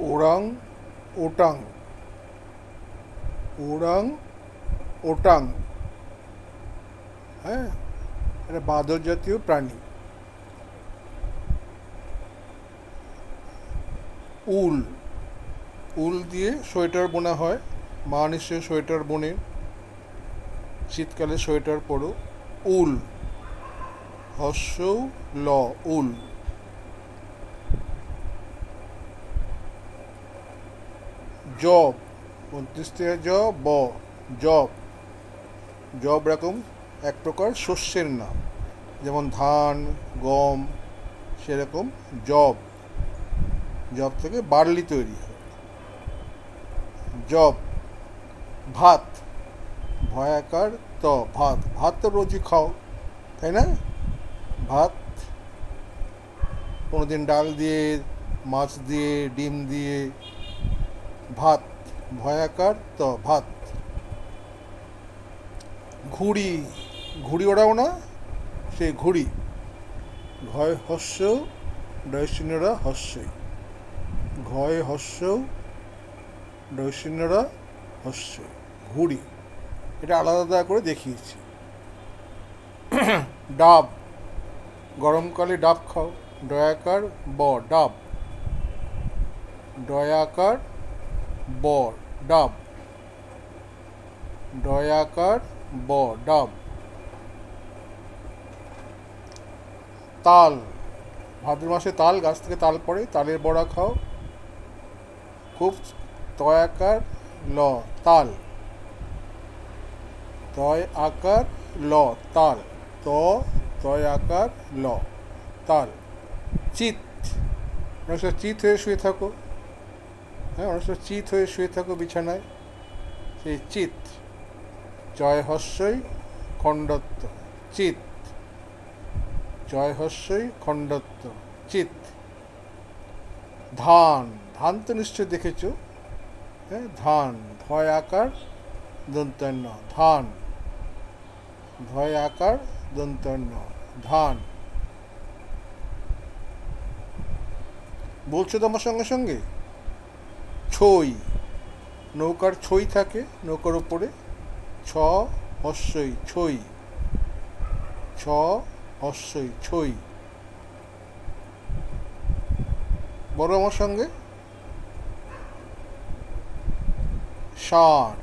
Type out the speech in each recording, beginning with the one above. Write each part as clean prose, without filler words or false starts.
Orang ওটাং, orang ওটাং, হ্যাঁ, এটা বাঁদর জাতীয় প্রাণী। উল, উল দিয়ে সোয়েটার বোনা হয়। মা নিশ্চয়ই সোয়েটার বোনে, শীতকালে সোয়েটার পরো। উল, হস্যৌ ল, উল। জব, 29 থেকে জ, ব, জব। জব রকম এক প্রকার শস্যের নাম, যেমন ধান, গম, সেরকম জব। জব থেকে বার্লি তৈরি হয়। জব। ভাত, ভয়াকার ত, ভাত। ভাত তো রোজই খাও, তাই না? ভাত, কোনোদিন ডাল দিয়ে, মাছ দিয়ে, ডিম দিয়ে। ভাত, ভয়াকার ত, ভাত। ঘুড়ি, ঘুড়ি ওড়াও না, সেই ঘুড়ি। ঘয় হস্য ডয়সিন্যরা হস্যই, ঘয় হস্য ডয়সিন্যরা হস্যই, ঘুড়ি। এটা আলাদা আলাদা করে দেখিয়েছি। ডাব, গরমকালে ডাব খাও। ডয়াকার ব, ডাব। ডয়াকার ব, ডাব। ডয়াকার ব, ডাব। তাল, ভাদ্র মাসে তাল, গাছ থেকে তাল পড়ে, তালের বড়া খাও। খুব, তয়াকার ল, তাল। তয় আকার ল, তাল। তয় আকার ল, তাল। চিত, অনেক সময় চিত হয়ে শুয়ে থাকো, হ্যাঁ, অনেক সময় চিত হয়ে শুয়ে থাকো বিছানায়, সেই চিত। জয় হস্যই খণ্ডত্ব, চিত। জয় হস্যই খণ্ডত্ব, চিত। ধান, ধান তো নিশ্চয় দেখেছ, হ্যাঁ, ধান। ধয় আকার দন্তন্য, ধান। ধয় আকার দন্তন্য, ধান। বলছো তো আমার সঙ্গে সঙ্গে। ছই, নৌকার ছই থাকে নৌকার ওপরে। ছ হস্যই, ছই। ছ হস্যই, ছই। বলো আমার সঙ্গে। ষাঁড়,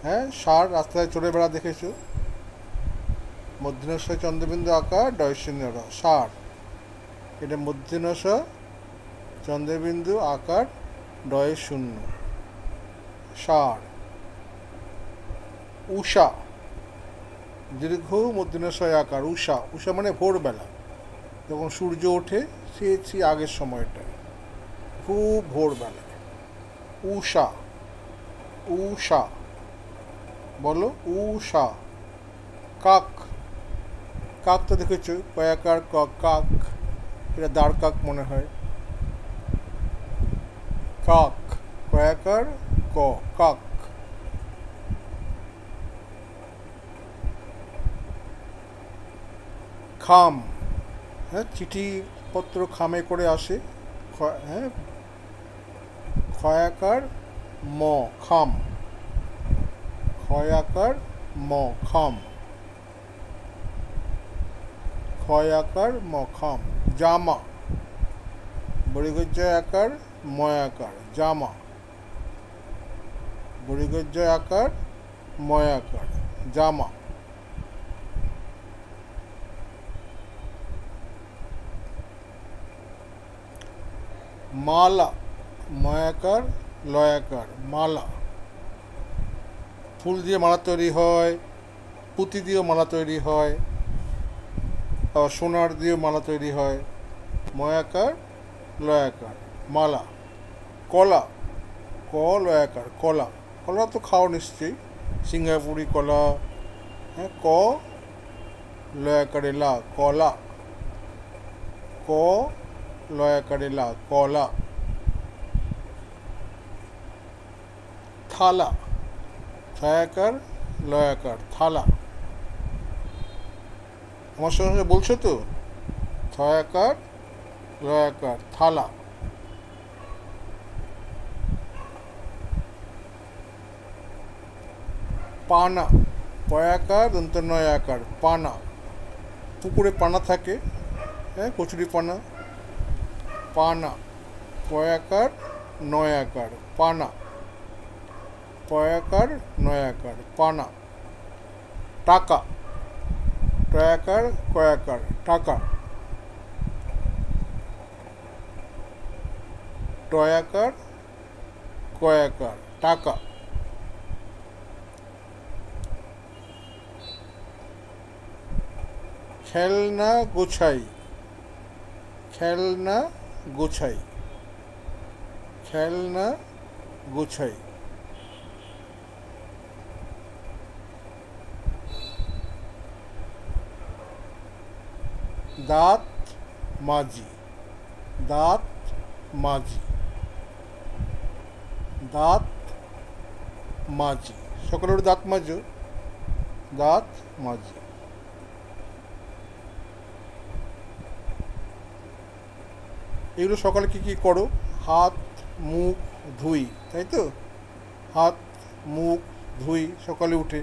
হ্যাঁ, ষাঁড় রাস্তায় চড়ে বেড়া দেখেছো। মধ্যনস্য চন্দ্রবিন্দু আকার ডয়সিন্যর, ষাঁড়। এটা মধ্যনস্য চন্দ্রবিন্দু আকার ডয় শূন্য, ষাঁড়। উষা, দীর্ঘ মধ্যনশয় আকার, উষা। উষা মানে ভোরবেলা, যখন সূর্য ওঠে, সে আগের সময়টায়, খুব ভোরবেলায়। উষা, উষা, বলো উষা। কাক, কাক তো দেখেছো, কয়াকার ক, কাক। এটা দাঁড় কাক মনে হয়। কাক, কয়াকার ক, কাক। খাম, হ্যাঁ, চিঠিপত্র খামে করে আসে, হ্যাঁ, ক্ষয়াকার ম, খাম। ক্ষয়াকার ম, খাম। ক্ষয়াকার ম, খাম। জামা, বড়িগজ্জয় আকার ময়াকার, জামা। বড়িগজ্জয় আকার ময়াকার, জামা। মালা, ময়াকার লয়াকার, মালা। ফুল দিয়ে মালা তৈরি হয়, পুঁতি দিয়েও মালা তৈরি হয়, সোনার দিয়েও মালা তৈরি হয়। ময়াকার লয়াকার, মালা। কলা, ক লয়াকার, কলা। কলা তো খাও নিশ্চয়ই, সিঙ্গাপুরি কলা, হ্যাঁ। ক লয়াকারে লা, কলা। ক লয়াকারে লা, কলা। থালা, ছায়াকার লয়াকার, থালা। আমার সঙ্গে বলছো তো, ছয়াকার লয়াকার, থালা। পানা, পয়াকার দন্ত নয় আকার, পানা। পুকুরে পানা থাকে, হ্যাঁ, কচুরি পানা। পানা, পয়াকার নয় আকার, পানা। পয়াকার নয় আকার, পানা। টাকা, টয়াকার কয়াকার, টাকা। টয়াকার কয়াকার, টাকা। খেলনা গোছাই, খেলনা গোছাই, খেলনা গোছাই। দাঁত মাজি, দাঁত মাজি, দাঁত মাজি। সকলের দাঁত মাজো, দাঁত মাজি। এগুলো সকালে কী কী করো? হাত মুখ ধুই, তাই তো? হাত মুখ ধুই সকালে উঠে।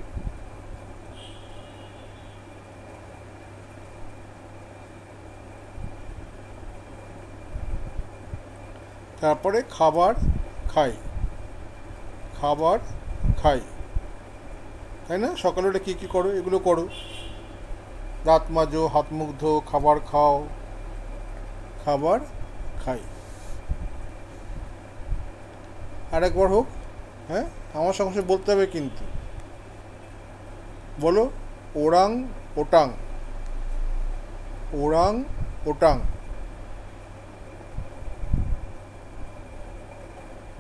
তারপরে খাবার খাই, খাবার খাই, তাই না? সকালে উঠে কী কী করো? এগুলো করো। দাঁত মাজো, হাত মুখ ধো, খাবার খাও, খাবার খাই। আরেকবার হোক, হ্যাঁ, আমার সঙ্গে বলতে হবে কিন্তু। বলো, ওরাং ওটাং, ওরাং ওটাং।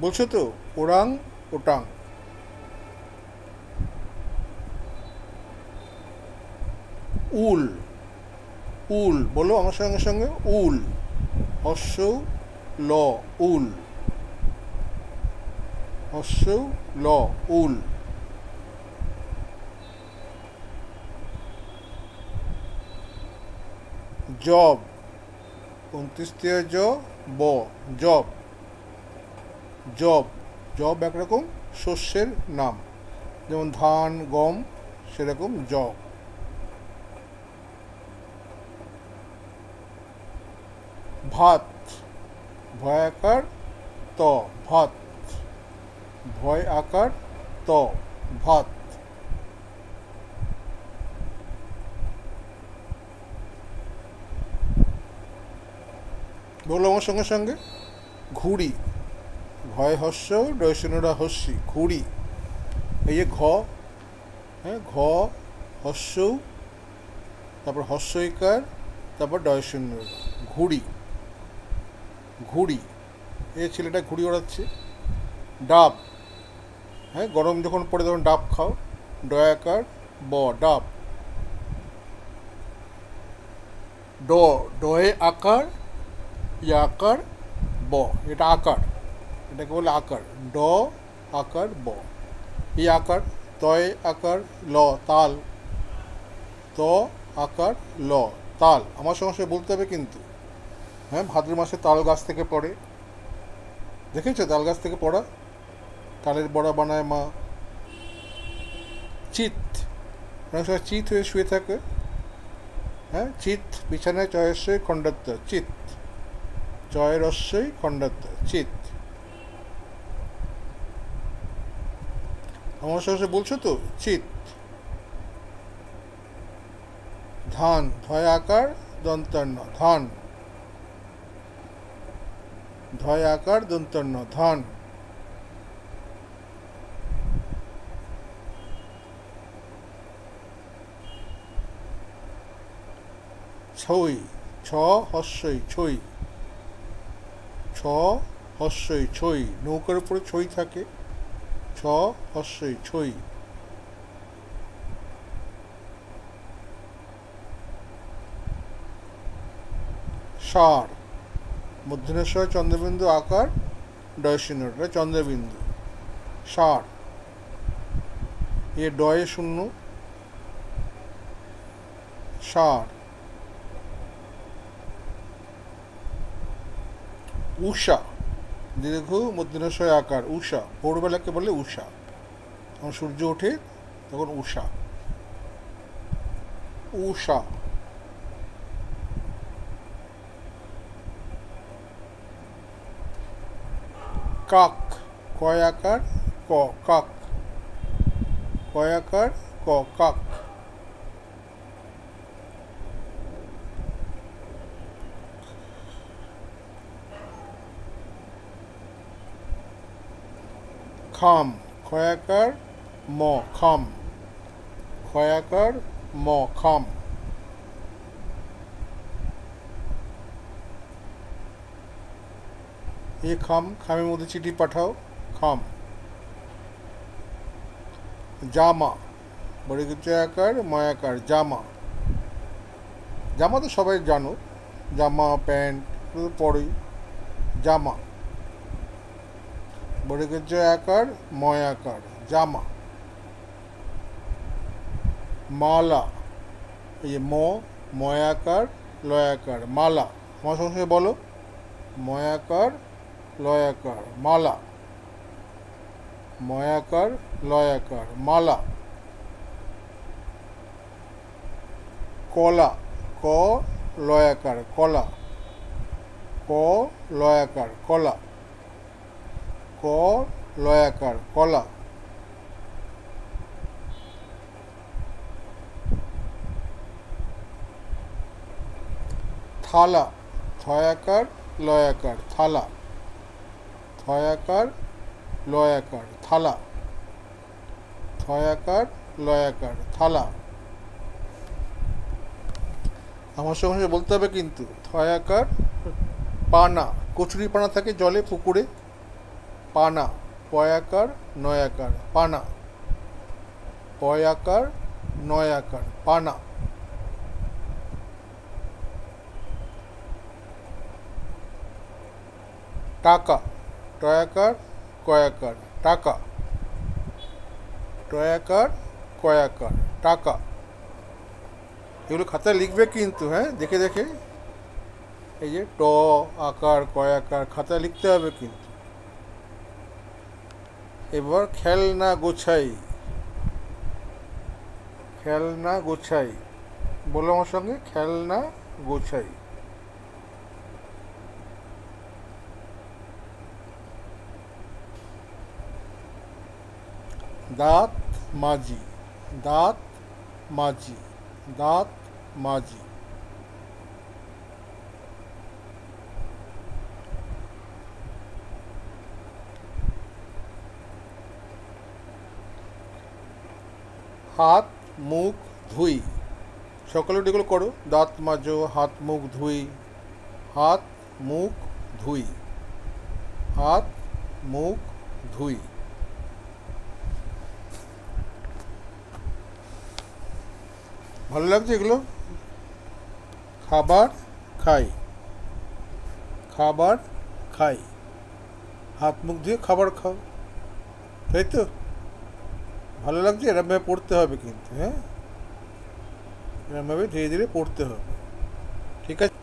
বলছো তো? ওরাং ওটাং। উল, উল বলো আমার সঙ্গে সঙ্গে। উল, হস্য ল, উল, হস্য ল, উল। জব, ২৯ জ ব, জব, জব। জব একরকম শস্যের নাম, যেমন ধান গম, সেরকম জব। ভাত, ভয় আকার ত, ভাত, ভয় আকার ত, ভাত। বলো আমার সঙ্গে সঙ্গে। ঘুড়ি, ভয় হস্য ডয়সনুরা হস্যি, ঘুড়ি। এই যে ঘ, হ্যাঁ, ঘ হস্য, তারপর হস্যইকার, তারপর ডয়শূন্য, ঘুড়ি, ঘুড়ি। এই ছেলেটা ঘুড়ি ওড়াচ্ছে। ডাব, হ্যাঁ, গরম যখন পড়ে তখন ডাব খাও, ডয়াকার ব, ডাব। ড, ডয়ে আকার, ইয়াকার ব, এটা আকার, এটাকে বলে আকার। ড আকার ব, এই আকার। তয় আকার ল, তাল, ত আকার ল, তাল। আমার সঙ্গে সঙ্গে বলতে হবে কিন্তু, হ্যাঁ। ভাদ্র মাসে তাল গাছ থেকে পড়ে, দেখেছো তাল গাছ থেকে পড়া? তালের বড়া বানায় মা। চিত, অনেক সময় চিত হয়ে শুয়ে থাকে, হ্যাঁ। চিত, বিছানায় চয়স্বই খণ্ডত্ব, চিত, চয়ের অশ্বই খণ্ডত্ব, চিত। আমার সঙ্গে বলছো তো? চিত। ধান, ধয় আকার দন্তন্য, ধান, ধয় আকার দন্তন্য, ধান। ছই, ছ হস্যই ছই, ছ হস্যই ছই। নৌকার উপরে ছই থাকে, ছ হস্যই ছই। সার, মধ্যনেশ্বর চন্দ্রবিন্দু আকার ডয়শূন্যটা চন্দ্রবিন্দু, সার। এ ডয়ে শূন্য, সার। উষা, দীর্ঘ মধ্যনেশ্বর আকার, উষা। ভোরবেলাকে বলে উষা, যখন সূর্য ওঠে তখন উষা। উষা। কাক, কয় আকার ক, কাক, কয় আকার ক, কাক। খাম, ক্ষয় আকার ম, খাম, ক্ষয় আকার ম, খাম। এ খাম, খামের মধ্যে চিঠি পাঠাও, খাম। জামা, বর্গীয় আকার ময় আকার, জামা। জামা তো সবাই জানো, জামা প্যান্ট পরেই, জামা। বর্গীয় আকার ময় আকার, জামা। মালা, এই যে ময় আকার লয় আকার, মালা। আমার সঙ্গে বলো, ময় আকার লয় আকার, মালা। ময় আকার লয় আকার, মালা। কলা, ক লয় আকার, কলা, ক লয় আকার, কলা, ক লয় আকার, কলা। থালা, থয় আকার লয় আকার, থালা, থয় আকার লয় আকার, থালা, থয় আকার লয় আকার, থালা। আমার সঙ্গে বলতে হবে কিন্তু, থয় আকার পানা, কচুরি পানা থাকে জলে পুকুরে, পানা, পয় আকার নয় আকার, পানা, পয় আকার নয় আকার, পানা। টাকা, টয় আকার কয় আকার, টাকা, টয় আকার কয় আকার, টাকা। এগুলো খাতায় লিখবে কিন্তু, হ্যাঁ, দেখে দেখে। এই যে ট আকার কয় আকার খাতায় লিখতে হবে কিন্তু। এবার খেলনা গোছাই, খেলনা গোছাই, বলো আমার সঙ্গে, খেলনা গোছাই। দাঁত মাজি, দাঁত মাজি, দাঁত মাজি। হাত মুখ ধুই, সকালে এগুলো করো, দাঁত মাজো, হাত মুখ ধুই, হাত মুখ ধুই, হাত মুখ ধুই। ভালো লাগছে এগুলো? খাবার খাই, খাবার খাই, হাত মুখ ধুয়ে খাবার খাও, তাই তো? ভালো লাগছে? এরমভাবে পড়তে হবে কিন্তু, হ্যাঁ, এরমভাবে ধীরে ধীরে পড়তে হবে, ঠিক আছে?